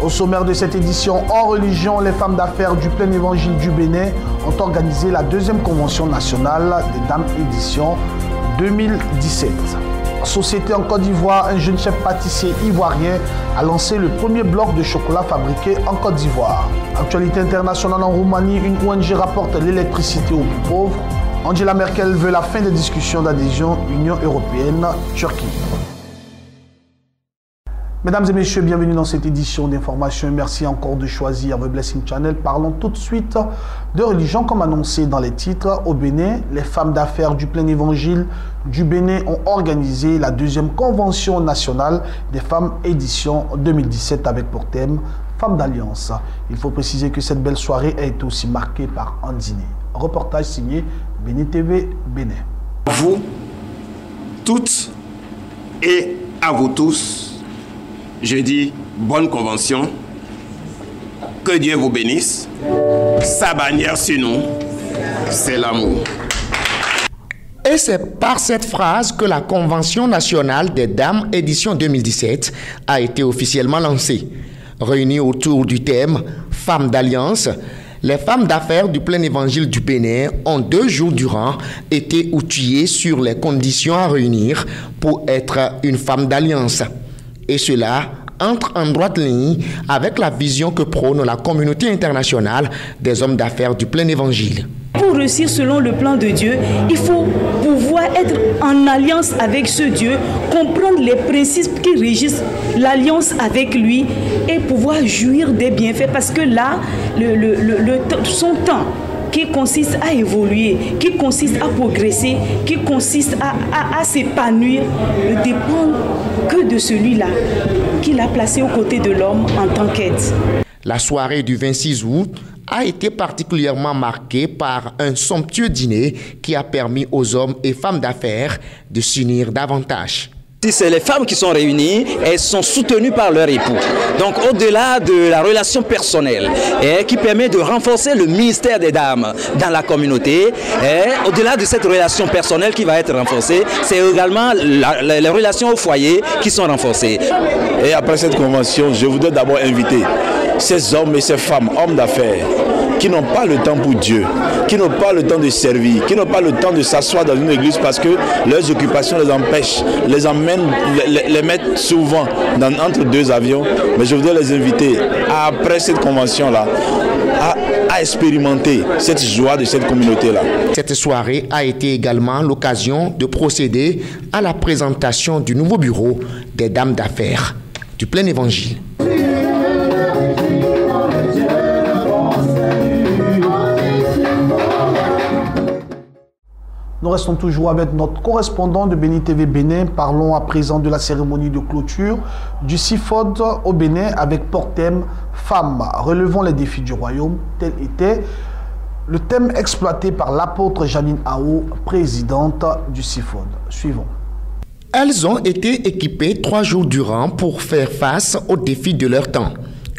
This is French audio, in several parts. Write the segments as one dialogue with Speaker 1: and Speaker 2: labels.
Speaker 1: Au sommaire de cette édition hors religion, les femmes d'affaires du plein évangile du Bénin ont organisé la deuxième convention nationale des dames édition 2017. Société en Côte d'Ivoire, un jeune chef pâtissier ivoirien a lancé le premier bloc de chocolat fabriqué en Côte d'Ivoire. Actualité internationale en Roumanie, une ONG rapporte l'électricité aux plus pauvres. Angela Merkel veut la fin des discussions d'adhésion Union européenne-Turquie. Mesdames et messieurs, bienvenue dans cette édition d'information et merci encore de choisir The Blessing Channel. Parlons tout de suite de religion comme annoncé dans les titres. Au Bénin, les femmes d'affaires du plein évangile du Bénin ont organisé la deuxième convention nationale des femmes édition 2017 avec pour thème Femmes d'Alliance. Il faut préciser que cette belle soirée a été aussi marquée par un dîner. Reportage signé Bénin TV Bénin.
Speaker 2: À vous toutes et à vous tous, je dis bonne convention, que Dieu vous bénisse. Sa bannière sur nous, c'est l'amour.
Speaker 3: Et c'est par cette phrase que la Convention nationale des dames édition 2017 a été officiellement lancée. Réunies autour du thème Femmes d'Alliance, les femmes d'affaires du plein évangile du Bénin ont 2 jours durant été outillées sur les conditions à réunir pour être une femme d'alliance. Et cela entre en droite ligne avec la vision que prône la communauté internationale des hommes d'affaires du plein évangile.
Speaker 4: Pour réussir selon le plan de Dieu, il faut pouvoir être en alliance avec ce Dieu, comprendre les principes qui régissent l'alliance avec lui et pouvoir jouir des bienfaits parce que là, son temps qui consiste à évoluer, qui consiste à progresser, qui consiste à s'épanouir, ne dépend que de celui-là qu'il a placé aux côtés de l'homme en tant qu'aide.
Speaker 3: La soirée du 26 août a été particulièrement marquée par un somptueux dîner qui a permis aux hommes et femmes d'affaires de s'unir davantage.
Speaker 5: Si c'est les femmes qui sont réunies, elles sont soutenues par leur époux. Donc au-delà de la relation personnelle qui permet de renforcer le ministère des dames dans la communauté, au-delà de cette relation personnelle qui va être renforcée, c'est également les relations au foyer qui sont renforcées.
Speaker 6: Et après cette convention, je voudrais d'abord inviter ces hommes et ces femmes, hommes d'affaires, qui n'ont pas le temps pour Dieu, qui n'ont pas le temps de servir, qui n'ont pas le temps de s'asseoir dans une église parce que leurs occupations les empêchent, les emmènent, les mettent souvent entre 2 avions. Mais je voudrais les inviter, après cette convention-là, à expérimenter cette joie de cette communauté-là.
Speaker 3: Cette soirée a été également l'occasion de procéder à la présentation du nouveau bureau des dames d'affaires du plein évangile.
Speaker 1: Nous restons toujours avec notre correspondant de Bénin TV Bénin. Parlons à présent de la cérémonie de clôture du CIFOD au Bénin avec pour thème Femmes, relevons les défis du royaume. Tel était le thème exploité par l'apôtre Janine Ao, présidente du CIFOD. Suivons.
Speaker 3: Elles ont été équipées 3 jours durant pour faire face aux défis de leur temps.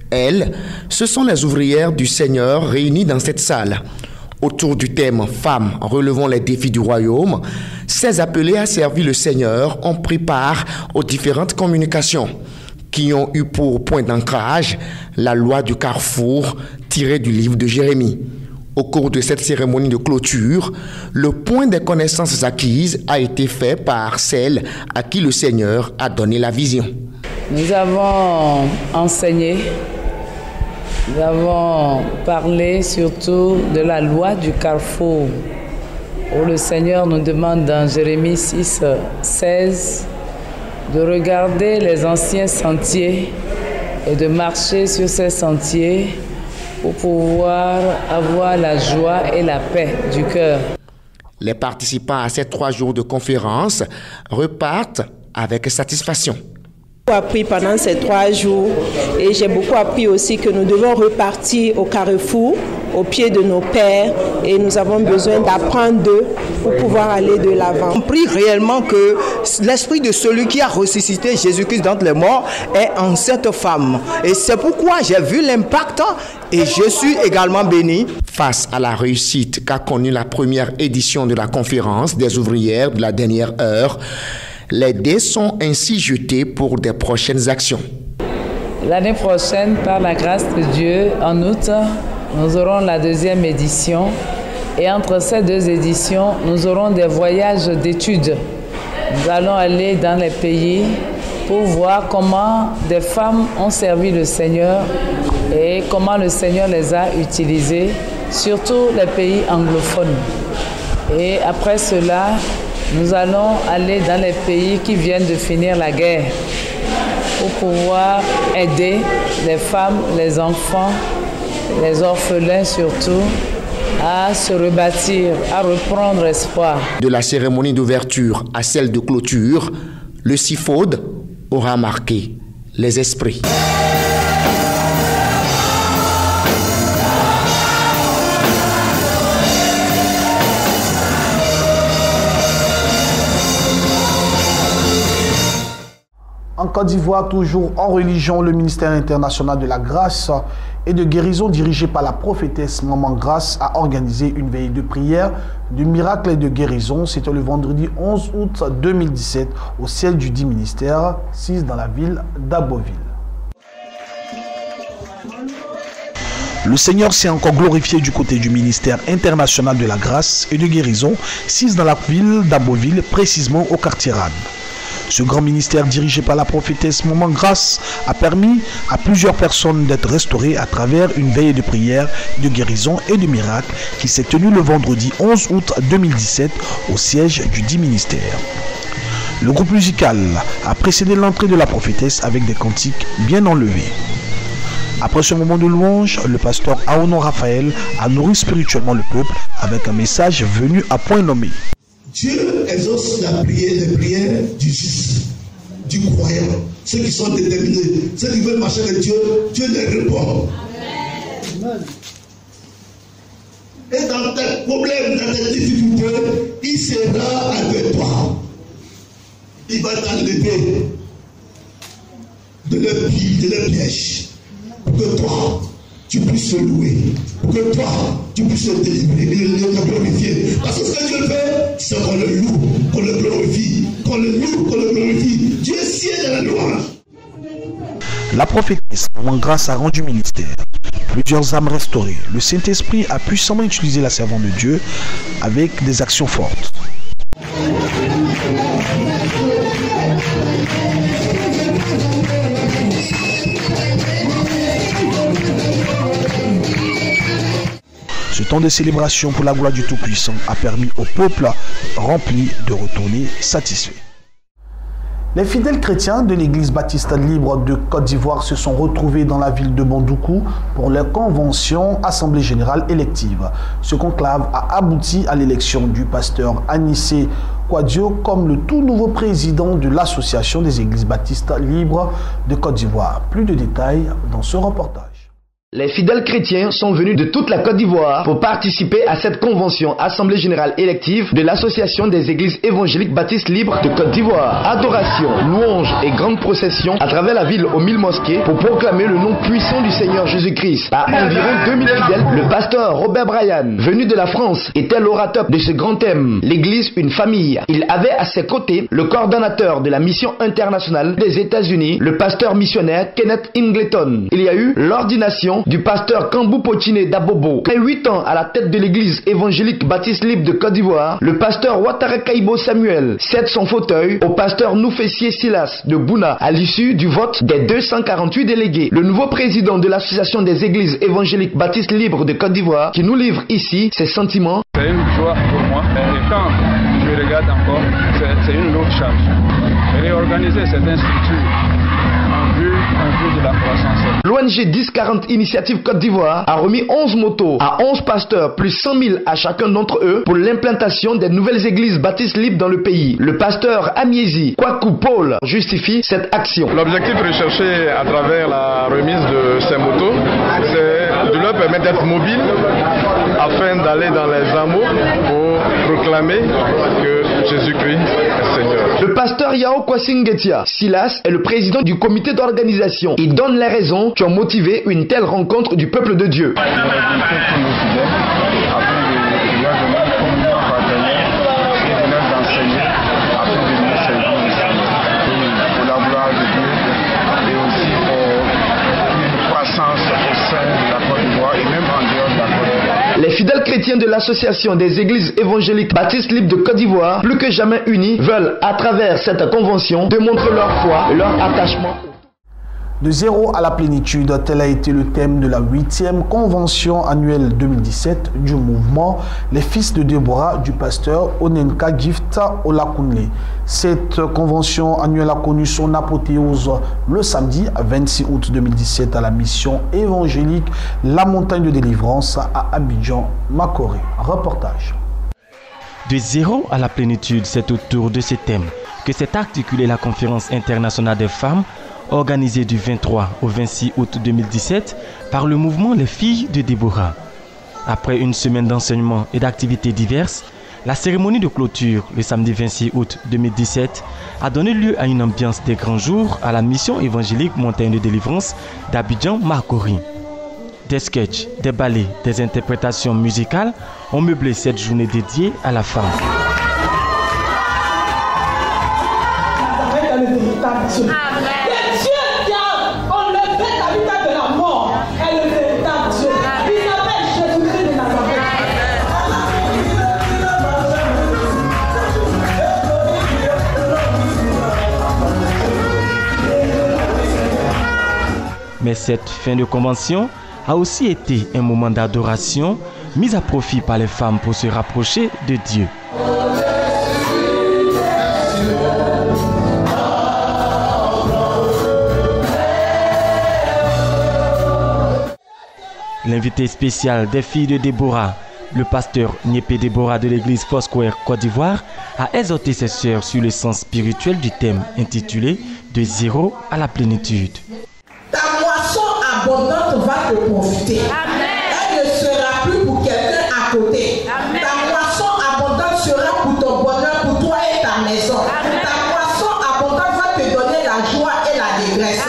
Speaker 3: Elles, ce sont les ouvrières du Seigneur réunies dans cette salle. Autour du thème « Femmes, relevons les défis du royaume », ces appelés à servir le Seigneur ont pris part aux différentes communications qui ont eu pour point d'ancrage la loi du carrefour tirée du livre de Jérémie. Au cours de cette cérémonie de clôture, le point des connaissances acquises a été fait par celles à qui le Seigneur a donné la vision.
Speaker 7: Nous avons enseigné. Nous avons parlé surtout de la loi du carrefour, où le Seigneur nous demande dans Jérémie 6, 16 de regarder les anciens sentiers et de marcher sur ces sentiers pour pouvoir avoir la joie et la paix du cœur.
Speaker 3: Les participants à ces 3 jours de conférence repartent avec satisfaction.
Speaker 8: J'ai beaucoup appris pendant ces 3 jours et j'ai beaucoup appris aussi que nous devons repartir au carrefour, au pied de nos pères et nous avons besoin d'apprendre d'eux pour pouvoir aller de l'avant.
Speaker 9: J'ai compris réellement que l'esprit de celui qui a ressuscité Jésus-Christ d'entre les morts est en cette femme. Et c'est pourquoi j'ai vu l'impact et je suis également béni.
Speaker 3: Face à la réussite qu'a connue la première édition de la conférence des ouvrières de la dernière heure, les dés sont ainsi jetés pour des prochaines actions.
Speaker 7: L'année prochaine, par la grâce de Dieu, en août, nous aurons la 2e édition. Et entre ces 2 éditions, nous aurons des voyages d'études. Nous allons aller dans les pays pour voir comment des femmes ont servi le Seigneur et comment le Seigneur les a utilisées, surtout les pays anglophones. Et après cela, nous allons aller dans les pays qui viennent de finir la guerre pour pouvoir aider les femmes, les enfants, les orphelins surtout, à se rebâtir, à reprendre espoir.
Speaker 3: De la cérémonie d'ouverture à celle de clôture, le Sifod aura marqué les esprits.
Speaker 1: En Côte d'Ivoire, toujours en religion, le ministère international de la grâce et de guérison dirigé par la prophétesse Maman Grâce a organisé une veillée de prière, de miracles et de guérison. C'était le vendredi 11 août 2017 au siège du dit ministère, 6 dans la ville d'Aboville. Le Seigneur s'est encore glorifié du côté du ministère international de la grâce et de guérison, 6 dans la ville d'Aboville, précisément au quartier Rad. Ce grand ministère dirigé par la prophétesse Maman Grâce a permis à plusieurs personnes d'être restaurées à travers une veillée de prière, de guérison et de miracles qui s'est tenue le vendredi 11 août 2017 au siège du dit ministère. Le groupe musical a précédé l'entrée de la prophétesse avec des cantiques bien enlevés. Après ce moment de louange, le pasteur Aonon Raphaël a nourri spirituellement le peuple avec un message venu à point nommé.
Speaker 10: Dieu exauce les prières du juste, du croyant, ceux qui sont déterminés, ceux qui veulent marcher avec Dieu, Dieu les répond. Amen. Et dans tes problèmes, dans tes difficultés, il sera avec toi. Il va t'enlever de leur piège, pour que toi, tu puisses le louer, pour que toi, tu puisses le délivrer, le glorifier. Parce que ce que Dieu fait, c'est qu'on le loue, qu'on le glorifie, qu'on le loue, qu'on le glorifie. Dieu sied dans la louange.
Speaker 1: La prophétesse Maman Grâce a rendu ministère. Plusieurs âmes restaurées. Le Saint-Esprit a puissamment utilisé la servante de Dieu avec des actions fortes. Ce temps de célébration pour la gloire du Tout-Puissant a permis au peuple rempli de retourner satisfait. Les fidèles chrétiens de l'église baptiste libre de Côte d'Ivoire se sont retrouvés dans la ville de Bondoukou pour leur convention assemblée générale élective. Ce conclave a abouti à l'élection du pasteur Anissé Kouadio comme le tout nouveau président de l'association des églises baptistes libres de Côte d'Ivoire. Plus de détails dans ce reportage.
Speaker 11: Les fidèles chrétiens sont venus de toute la Côte d'Ivoire pour participer à cette convention assemblée générale élective de l'association des églises évangéliques baptistes libres de Côte d'Ivoire. Adoration, louange et grande procession à travers la ville aux 1000 mosquées pour proclamer le nom puissant du Seigneur Jésus-Christ. À environ 2000 fidèles, le pasteur Robert Bryan, venu de la France, était l'orateur de ce grand thème, l'église une famille. Il avait à ses côtés le coordonnateur de la mission internationale des États-Unis, le pasteur missionnaire Kenneth Ingleton. Il y a eu l'ordination du pasteur Kambou Potiné d'Abobo. Après 8 ans à la tête de l'église évangélique baptiste libre de Côte d'Ivoire, le pasteur Ouattara Kaibo Samuel cède son fauteuil au pasteur Noufessier Silas de Bouna à l'issue du vote des 248 délégués. Le nouveau président de l'association des églises évangéliques baptistes libres de Côte d'Ivoire qui nous livre ici ses sentiments.
Speaker 12: C'est une joie pour moi et quand je regarde encore, c'est une lourde charge. Réorganiser certaines structures en vue de la croissance.
Speaker 11: L'ONG 1040 Initiative Côte d'Ivoire a remis 11 motos à 11 pasteurs plus 100 000 à chacun d'entre eux pour l'implantation des nouvelles églises baptistes libres dans le pays. Le pasteur Amiezi Kwaku Paul justifie cette action.
Speaker 12: L'objectif recherché à travers la remise de ces motos, c'est de leur permettre d'être mobiles afin d'aller dans les hameaux pour proclamer que Jésus-Christ est Seigneur.
Speaker 11: Le pasteur Yao Kwasingetia Silas est le président du comité d'organisation. Il donne les raisons qui ont motivé une telle rencontre du peuple de Dieu. Les fidèles chrétiens de l'association des églises évangéliques baptistes libres de Côte d'Ivoire, plus que jamais unis, veulent à travers cette convention démontrer leur foi et leur attachement.
Speaker 1: De zéro à la plénitude, tel a été le thème de la 8e convention annuelle 2017 du mouvement Les Fils de Déborah du pasteur Onenka Gift Olakunle. Cette convention annuelle a connu son apothéose le samedi 26 août 2017 à la mission évangélique La Montagne de Délivrance à Abidjan, Makori. Reportage.
Speaker 13: De zéro à la plénitude, c'est autour de ce thème que s'est articulée la conférence internationale des femmes organisée du 23 au 26 août 2017 par le mouvement Les Filles de Déborah. Après une semaine d'enseignement et d'activités diverses, la cérémonie de clôture le samedi 26 août 2017 a donné lieu à une ambiance des grands jours à la mission évangélique Montagne de Délivrance d'Abidjan Makori. Des sketchs, des ballets, des interprétations musicales ont meublé cette journée dédiée à la femme. Mais cette fin de convention a aussi été un moment d'adoration mis à profit par les femmes pour se rapprocher de Dieu. L'invité spécial des Filles de Déborah, le pasteur Niépé Déborah de l'église Foursquare Côte d'Ivoire, a exhorté ses sœurs sur le sens spirituel du thème intitulé « De zéro à la plénitude ».
Speaker 14: Ta moisson abondante va te profiter. Elle ne sera plus pour quelqu'un à côté. Ta moisson abondante sera pour ton bonheur, pour toi et ta maison. Ta moisson abondante va te donner la joie et la dégresse.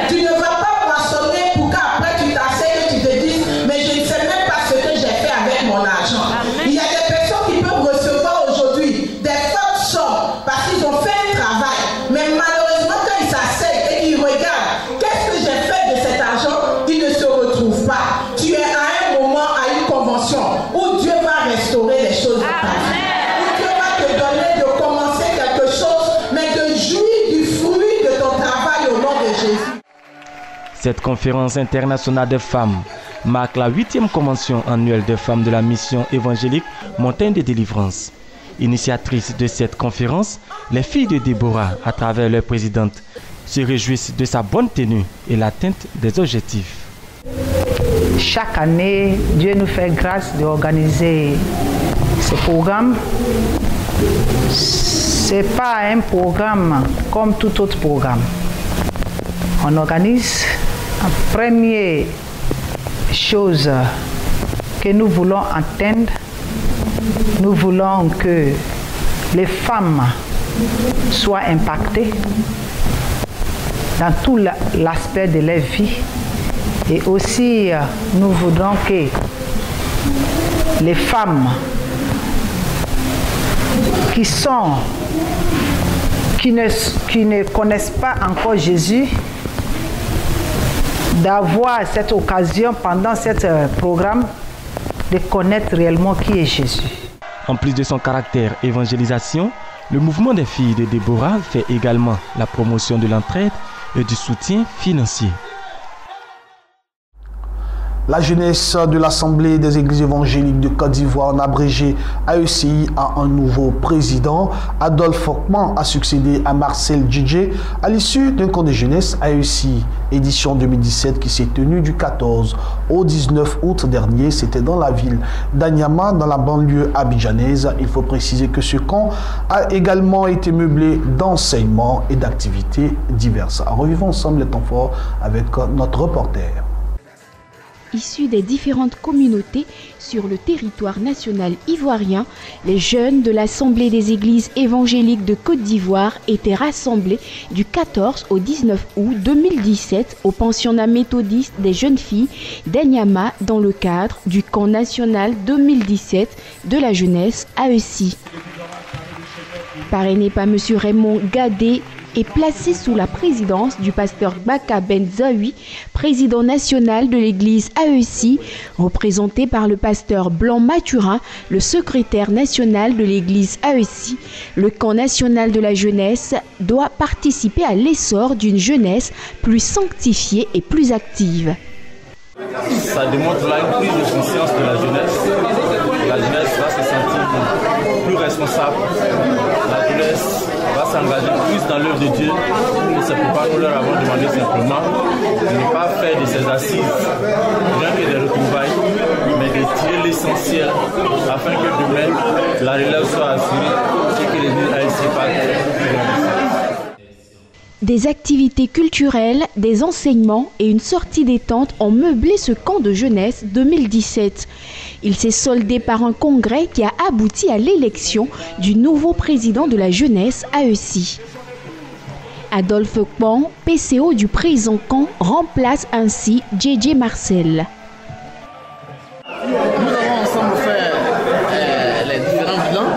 Speaker 14: Tu ne vas pas moissonner pour qu'après tu t'asseyes et tu te dises mais je ne sais même pas ce que j'ai fait avec mon argent. Il y a des personnes qui peuvent recevoir aujourd'hui des fortes sommes parce qu'ils ont fait un travail. Mais malheureusement quand ils s'asseyent et qu'ils regardent qu'est-ce que j'ai fait de cet argent, ils ne se retrouvent pas. Tu es à un moment, à une convention où Dieu va restaurer les choses de ta vie. Où Dieu va te donner de commencer quelque chose, mais de jouir du fruit de ton travail au nom de Jésus.
Speaker 13: Cette conférence internationale des femmes marque la 8e convention annuelle des femmes de la mission évangélique Montagne de Délivrance. Initiatrices de cette conférence, les Filles de Déborah, à travers leur présidente, se réjouissent de sa bonne tenue et l'atteinte des objectifs.
Speaker 15: Chaque année, Dieu nous fait grâce d'organiser ce programme. Ce n'est pas un programme comme tout autre programme. On organise une première chose que nous voulons atteindre. Nous voulons que les femmes soient impactées dans tout l'aspect de leur vie. Et aussi, nous voudrons que les femmes qui ne connaissent pas encore Jésus, d'avoir cette occasion pendant ce programme de connaître réellement qui est Jésus.
Speaker 13: En plus de son caractère évangélisation, le mouvement des Filles de Déborah fait également la promotion de l'entraide et du soutien financier.
Speaker 1: La jeunesse de l'Assemblée des Églises évangéliques de Côte d'Ivoire, en abrégé AECI, a un nouveau président. Adolphe Fokman a succédé à Marcel Djidje à l'issue d'un camp de jeunesse AECI édition 2017 qui s'est tenu du 14 au 19 août dernier. C'était dans la ville d'Anyama, dans la banlieue abidjanaise. Il faut préciser que ce camp a également été meublé d'enseignements et d'activités diverses. Revivons ensemble les temps forts avec notre reporter.
Speaker 16: Issus des différentes communautés sur le territoire national ivoirien, les jeunes de l'Assemblée des Églises évangéliques de Côte d'Ivoire étaient rassemblés du 14 au 19 août 2017 au pensionnat méthodiste des jeunes filles d'Anyama dans le cadre du camp national 2017 de la jeunesse AECI. Parrainé par M. Raymond Gadé, est placée sous la présidence du pasteur Baka Benzaoui, président national de l'église AEC, représenté par le pasteur Blanc Mathurin, le secrétaire national de l'église AEC. Le camp national de la jeunesse doit participer à l'essor d'une jeunesse plus sanctifiée et plus active.
Speaker 17: Ça démontre là une prise de conscience de la jeunesse. La jeunesse va se sentir plus responsable. La jeunesse va s'engager plus dans l'œuvre de Dieu. Et c'est pourquoi nous leur avons demandé simplement de ne pas faire de ces assises rien que des retrouvailles, mais de tirer l'essentiel afin que demain la relève soit assurée et que l'église AEC parte.
Speaker 16: Des activités culturelles, des enseignements et une sortie détente ont meublé ce camp de jeunesse 2017. Il s'est soldé par un congrès qui a abouti à l'élection du nouveau président de la jeunesse AEC. Adolphe Kpang, PCO du présent camp, remplace ainsi JJ Marcel.
Speaker 18: Nous avons ensemble fait les différents bilans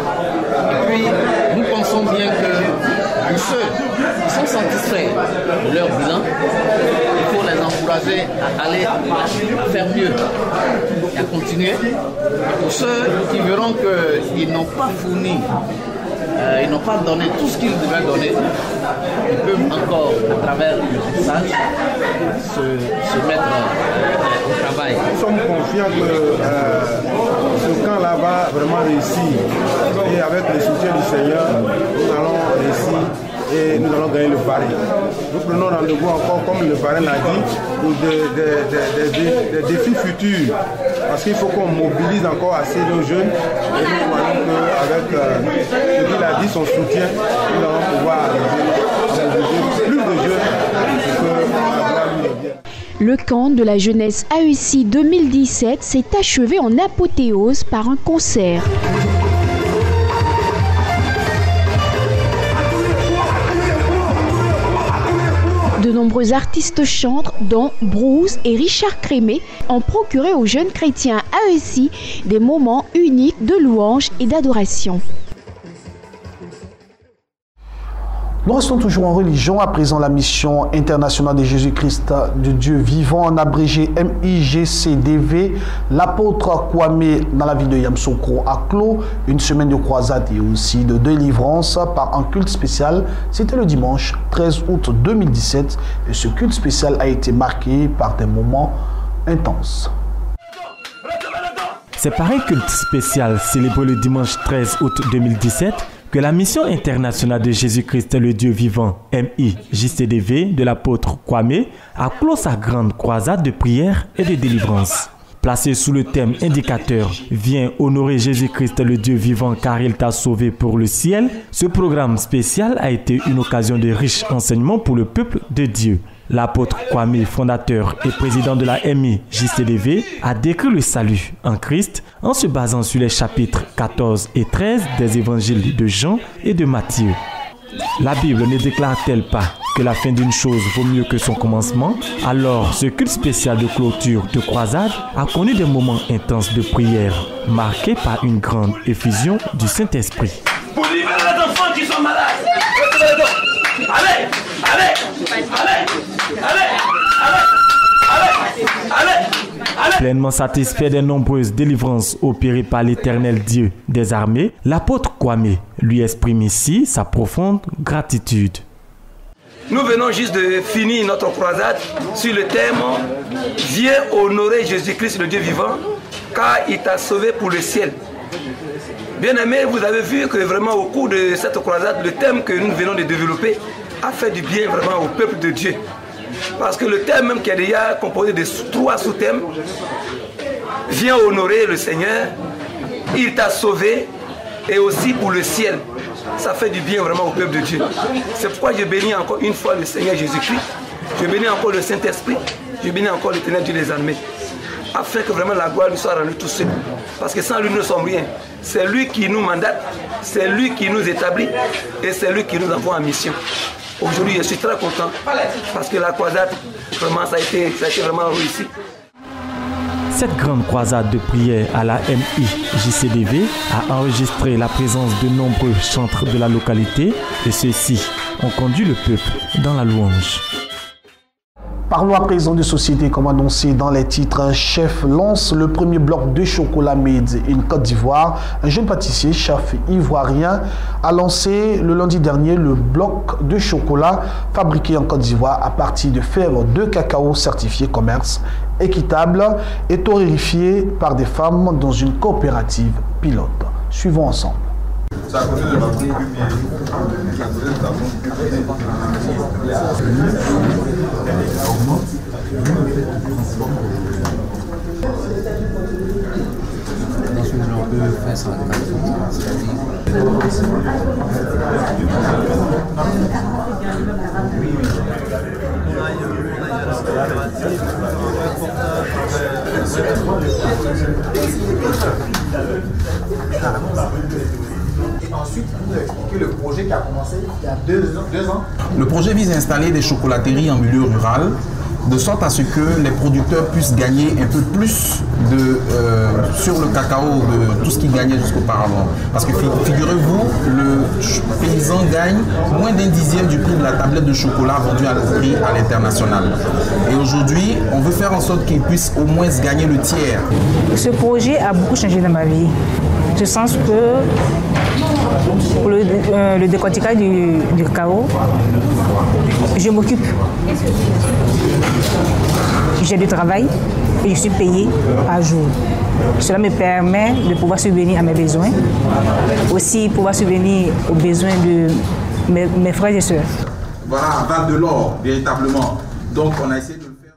Speaker 18: et puis nous pensons bien que pour ceux qui sont satisfaits de leur bilan, il faut les encourager à aller faire mieux et à continuer. Et pour ceux qui verront qu'ils n'ont pas fourni, ils n'ont pas donné tout ce qu'ils devaient donner, ils peuvent encore, à travers le message, se mettre au travail.
Speaker 19: Nous sommes confiants que ce camp-là va vraiment réussir. Et avec le soutien du Seigneur, nous allons réussir et nous allons gagner le pari. Nous prenons rendez-vous encore, comme le parrain l'a dit, pour des défis futurs. Parce qu'il faut qu'on mobilise encore assez de jeunes. Et nous croyons qu'avec ce qu'il a dit, son soutien, nous allons pouvoir mobiliser plus de jeunes que la gloire lui est bien.
Speaker 16: Le camp de la jeunesse AEC 2017 s'est achevé en apothéose par un concert. De nombreux artistes chantres, dont Bruce et Richard Crémé, ont procuré aux jeunes chrétiens AEC des moments uniques de louange et d'adoration.
Speaker 1: Nous restons toujours en religion. À présent, la mission internationale de Jésus-Christ de Dieu vivant, en abrégé MIGCDV, l'apôtre Kwame dans la ville de Yamsoukro a clos une semaine de croisade et aussi de délivrance par un culte spécial. C'était le dimanche 13 août 2017 et ce culte spécial a été marqué par des moments intenses.
Speaker 13: C'est par un culte spécial célébré le dimanche 13 août 2017 que la mission internationale de Jésus-Christ le Dieu vivant, MIJCDV, de l'apôtre Kwame, a clos sa grande croisade de prière et de délivrance. Placé sous le thème indicateur « Viens honorer Jésus-Christ le Dieu vivant car il t'a sauvé pour le ciel », ce programme spécial a été une occasion de riches enseignements pour le peuple de Dieu. L'apôtre Kwame, fondateur et président de la MIJCDV, a décrit le salut en Christ en se basant sur les chapitres 14 et 13 des évangiles de Jean et de Matthieu. La Bible ne déclare-t-elle pas que la fin d'une chose vaut mieux que son commencement? Alors, ce culte spécial de clôture de croisade a connu des moments intenses de prière, marqués par une grande effusion du Saint-Esprit.
Speaker 10: Pour libérer les enfants qui sont malades. Allez, allez, allez, allez, allez, allez.
Speaker 13: Pleinement satisfait des nombreuses délivrances opérées par l'Éternel Dieu des armées, l'apôtre Kwame lui exprime ici sa profonde gratitude.
Speaker 20: Nous venons juste de finir notre croisade sur le thème « Viens honorer Jésus-Christ le Dieu vivant, car il t'a sauvé pour le ciel ». Bien-aimés, vous avez vu que vraiment au cours de cette croisade, le thème que nous venons de développer a fait du bien vraiment au peuple de Dieu. Parce que le thème même qui est déjà composé de 3 sous-thèmes, viens honorer le Seigneur, il t'a sauvé et aussi pour le ciel. Ça fait du bien vraiment au peuple de Dieu. C'est pourquoi je bénis encore une fois le Seigneur Jésus-Christ, je bénis encore le Saint-Esprit, je bénis encore l'Éternel Dieu des armées, afin que vraiment la gloire lui soit rendue tout seul. Parce que sans lui nous ne sommes rien. C'est lui qui nous mandate, c'est lui qui nous établit et c'est lui qui nous envoie en mission. Aujourd'hui, je suis très content parce que la croisade, vraiment, ça a été vraiment réussi.
Speaker 13: Cette grande croisade de prière à la MIJCDV a enregistré la présence de nombreux chantres de la localité et ceux-ci ont conduit le peuple dans la louange.
Speaker 1: Parlons à présent de société. Comme annoncé dans les titres, un chef lance le premier bloc de chocolat made in Côte d'Ivoire. Un jeune pâtissier, chef ivoirien, a lancé le lundi dernier le bloc de chocolat fabriqué en Côte d'Ivoire à partir de fèves de cacao certifié commerce équitable et torréfié par des femmes dans une coopérative pilote. Suivons ensemble.
Speaker 21: Et ensuite, vous expliquez le projet qui a commencé il y a deux ans.
Speaker 22: Le projet vise à installer des chocolateries en milieu rural, de sorte à ce que les producteurs puissent gagner un peu plus sur le cacao de tout ce qu'ils gagnaient jusqu'auparavant. Parce que figurez-vous, le paysan gagne moins d'un dixième du prix de la tablette de chocolat vendue à prix à l'international. Et aujourd'hui, on veut faire en sorte qu'ils puissent au moins gagner le tiers.
Speaker 23: Ce projet a beaucoup changé dans ma vie. De sens que pour le décortiquage du cacao, je m'occupe. J'ai du travail et je suis payée par jour. Cela me permet de pouvoir subvenir à mes besoins, aussi pouvoir subvenir aux besoins de mes frères et sœurs.
Speaker 22: Voilà, Val de l'Or, véritablement. Donc on a essayé de le faire.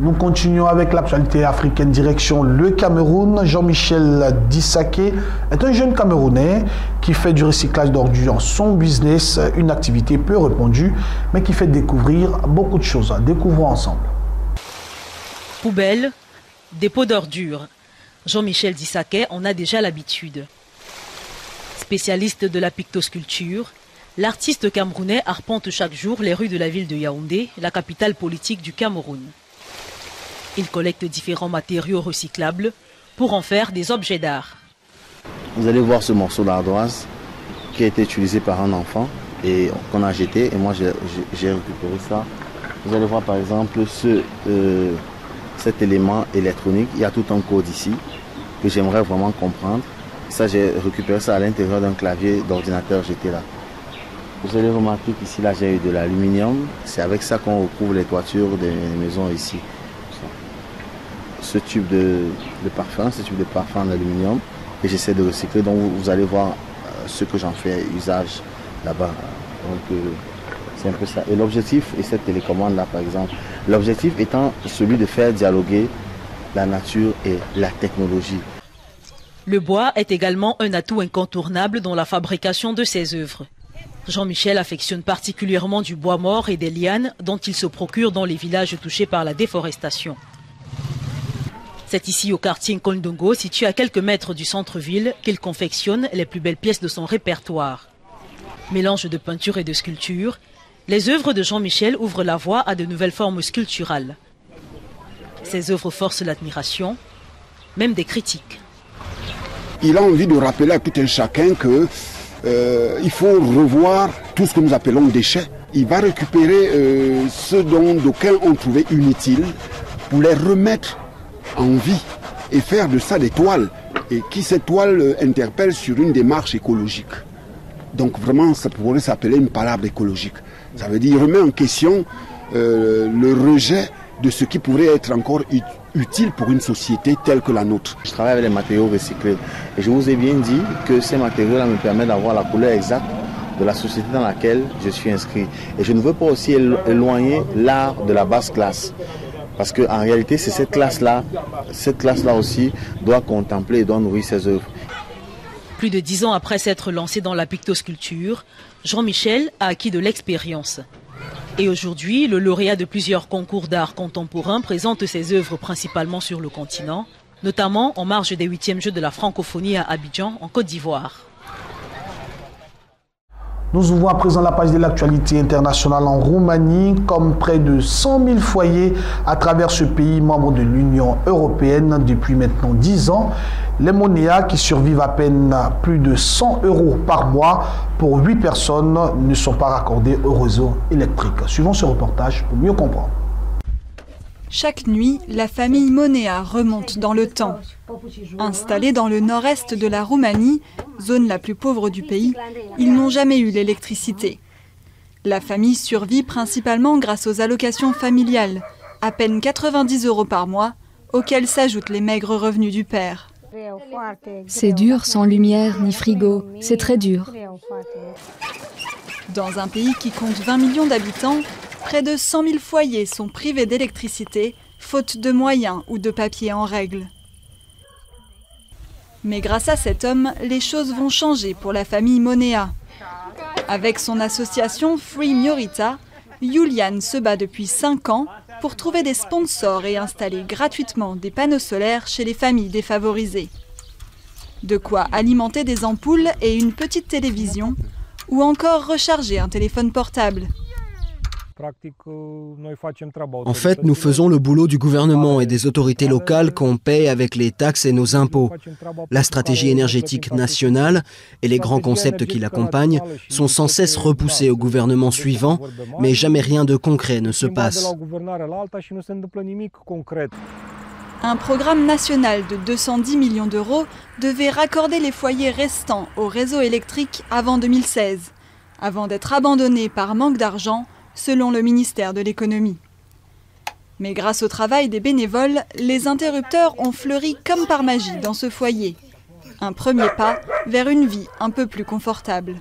Speaker 1: Nous continuons avec l'actualité africaine, direction le Cameroun. Jean-Michel Dissaké est un jeune Camerounais qui fait du recyclage d'ordures son business, une activité peu répandue, mais qui fait découvrir beaucoup de choses. Découvrons ensemble.
Speaker 24: Poubelle, dépôt d'ordures. Jean-Michel Dissaké en a déjà l'habitude. Spécialiste de la pictosculpture, l'artiste camerounais arpente chaque jour les rues de la ville de Yaoundé, la capitale politique du Cameroun. Il collecte différents matériaux recyclables pour en faire des objets d'art.
Speaker 25: Vous allez voir ce morceau d'ardoise qui a été utilisé par un enfant et qu'on a jeté, et moi j'ai récupéré ça. Vous allez voir par exemple cet élément électronique, il y a tout un code ici que j'aimerais vraiment comprendre. Ça, j'ai récupéré ça à l'intérieur d'un clavier d'ordinateur jeté là. Vous allez remarquer qu'ici là j'ai eu de l'aluminium, c'est avec ça qu'on recouvre les toitures des maisons ici. Ce tube de parfum, en aluminium que j'essaie de recycler, donc vous allez voir ce que j'en fais usage là-bas. Donc c'est un peu ça. Et l'objectif, et cette télécommande là par exemple, l'objectif étant celui de faire dialoguer la nature et la technologie.
Speaker 24: Le bois est également un atout incontournable dans la fabrication de ses œuvres. Jean-Michel affectionne particulièrement du bois mort et des lianes dont il se procure dans les villages touchés par la déforestation. C'est ici au quartier Nkondongo, situé à quelques mètres du centre-ville, qu'il confectionne les plus belles pièces de son répertoire. Mélange de peinture et de sculpture, les œuvres de Jean-Michel ouvrent la voie à de nouvelles formes sculpturales. Ses œuvres forcent l'admiration, même des critiques.
Speaker 26: Il a envie de rappeler à tout un chacun que il faut revoir tout ce que nous appelons déchets. Il va récupérer ce dont d'aucuns ont trouvé inutile pour les remettre en vie et faire de ça des toiles, et qui cette toile interpelle sur une démarche écologique. Donc vraiment ça pourrait s'appeler une palabre écologique. Ça veut dire il remet en question le rejet de ce qui pourrait être encore utile pour une société telle que la nôtre.
Speaker 25: Je travaille avec les matériaux recyclés et je vous ai bien dit que ces matériaux-là me permettent d'avoir la couleur exacte de la société dans laquelle je suis inscrit. Et je ne veux pas aussi éloigner l'art de la basse classe. Parce qu'en réalité, c'est cette classe-là aussi doit contempler et doit nourrir ses œuvres.
Speaker 24: Plus de 10 ans après s'être lancé dans la pictosculpture, Jean-Michel a acquis de l'expérience. Et aujourd'hui, le lauréat de plusieurs concours d'art contemporain présente ses œuvres principalement sur le continent, notamment en marge des 8e Jeux de la francophonie à Abidjan, en Côte d'Ivoire.
Speaker 1: Nous ouvrons à présent la page de l'actualité internationale en Roumanie, comme près de 100 000 foyers à travers ce pays membre de l'Union européenne depuis maintenant 10 ans. Les monnaies qui survivent à peine plus de 100 € par mois pour 8 personnes ne sont pas raccordées au réseau électrique. Suivons ce reportage pour mieux comprendre.
Speaker 2: Chaque nuit, la famille Monea remonte dans le temps. Installés dans le nord-est de la Roumanie, zone la plus pauvre du pays, ils n'ont jamais eu l'électricité. La famille survit principalement grâce aux allocations familiales, à peine 90 € par mois, auxquels s'ajoutent les maigres revenus du père.
Speaker 4: C'est dur sans lumière ni frigo, c'est très dur.
Speaker 2: Dans un pays qui compte 20 millions d'habitants, près de 100 000 foyers sont privés d'électricité, faute de moyens ou de papiers en règle. Mais grâce à cet homme, les choses vont changer pour la famille Monea. Avec son association Free Miorita, Julian se bat depuis 5 ans pour trouver des sponsors et installer gratuitement des panneaux solaires chez les familles défavorisées. De quoi alimenter des ampoules et une petite télévision, ou encore recharger un téléphone portable.
Speaker 5: En fait, nous faisons le boulot du gouvernement et des autorités locales qu'on paie avec les taxes et nos impôts. La stratégie énergétique nationale et les grands concepts qui l'accompagnent sont sans cesse repoussés au gouvernement suivant, mais jamais rien de concret ne se passe.
Speaker 2: Un programme national de 210 millions d'euros devait raccorder les foyers restants au réseau électrique avant 2016, avant d'être abandonné par manque d'argent, selon le ministère de l'économie. Mais grâce au travail des bénévoles, les interrupteurs ont fleuri comme par magie dans ce foyer. Un premier pas vers une vie un peu plus confortable.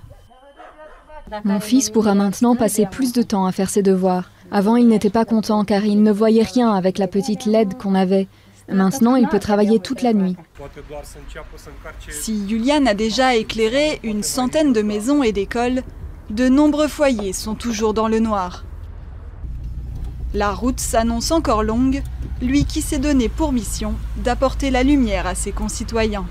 Speaker 4: Mon fils pourra maintenant passer plus de temps à faire ses devoirs. Avant, il n'était pas content car il ne voyait rien avec la petite LED qu'on avait. Maintenant, il peut travailler toute la nuit.
Speaker 2: Si Julian a déjà éclairé une centaine de maisons et d'écoles, de nombreux foyers sont toujours dans le noir. La route s'annonce encore longue, lui qui s'est donné pour mission d'apporter la lumière à ses concitoyens.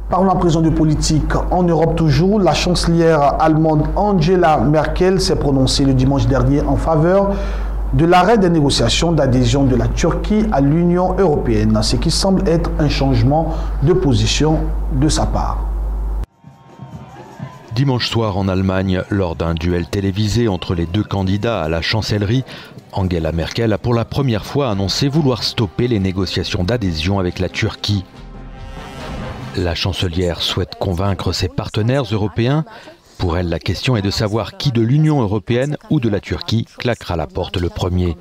Speaker 1: Parlons à présent de politique. En Europe toujours, la chancelière allemande Angela Merkel s'est prononcée le dimanche dernier en faveur de l'arrêt des négociations d'adhésion de la Turquie à l'Union européenne, ce qui semble être un changement de position de sa part.
Speaker 6: Dimanche soir en Allemagne, lors d'un duel télévisé entre les deux candidats à la chancellerie, Angela Merkel a pour la première fois annoncé vouloir stopper les négociations d'adhésion avec la Turquie. La chancelière souhaite convaincre ses partenaires européens. Pour elle, la question est de savoir qui de l'Union européenne ou de la Turquie claquera la porte le premier.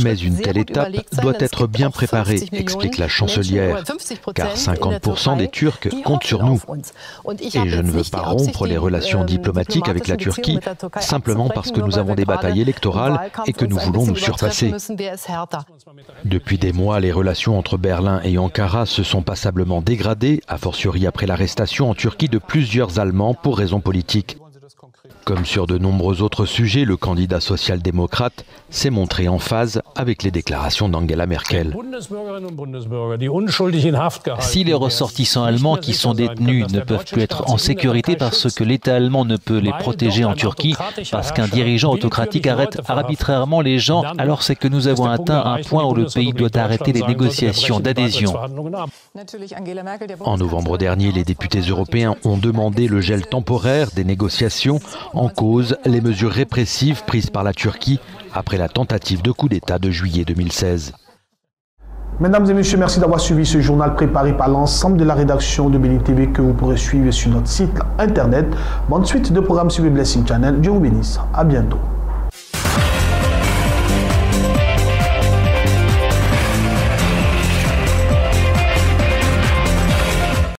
Speaker 6: Mais une telle étape doit être bien préparée, explique la chancelière, car 50% des Turcs comptent sur nous. Et je ne veux pas rompre les relations diplomatiques avec la Turquie simplement parce que nous avons des batailles électorales et que nous voulons nous surpasser. Depuis des mois, les relations entre Berlin et Ankara se sont passablement dégradées, a fortiori après l'arrestation en Turquie de plusieurs Allemands pour raisons politiques. Comme sur de nombreux autres sujets, le candidat social-démocrate s'est montré en phase avec les déclarations d'Angela Merkel.
Speaker 8: Si les ressortissants allemands qui sont détenus ne peuvent plus être en sécurité parce que l'État allemand ne peut les protéger en Turquie, parce qu'un dirigeant autocratique arrête arbitrairement les gens, alors c'est que nous avons atteint un point où le pays doit arrêter les négociations d'adhésion.
Speaker 6: En novembre dernier, les députés européens ont demandé le gel temporaire des négociations, en cause les mesures répressives prises par la Turquie après la tentative de coup d'État de juillet 2016.
Speaker 1: Mesdames et messieurs, merci d'avoir suivi ce journal préparé par l'ensemble de la rédaction de Bénin TV que vous pourrez suivre sur notre site internet. Bonne suite de programmes sur le Blessing Channel. Dieu vous bénisse. À bientôt.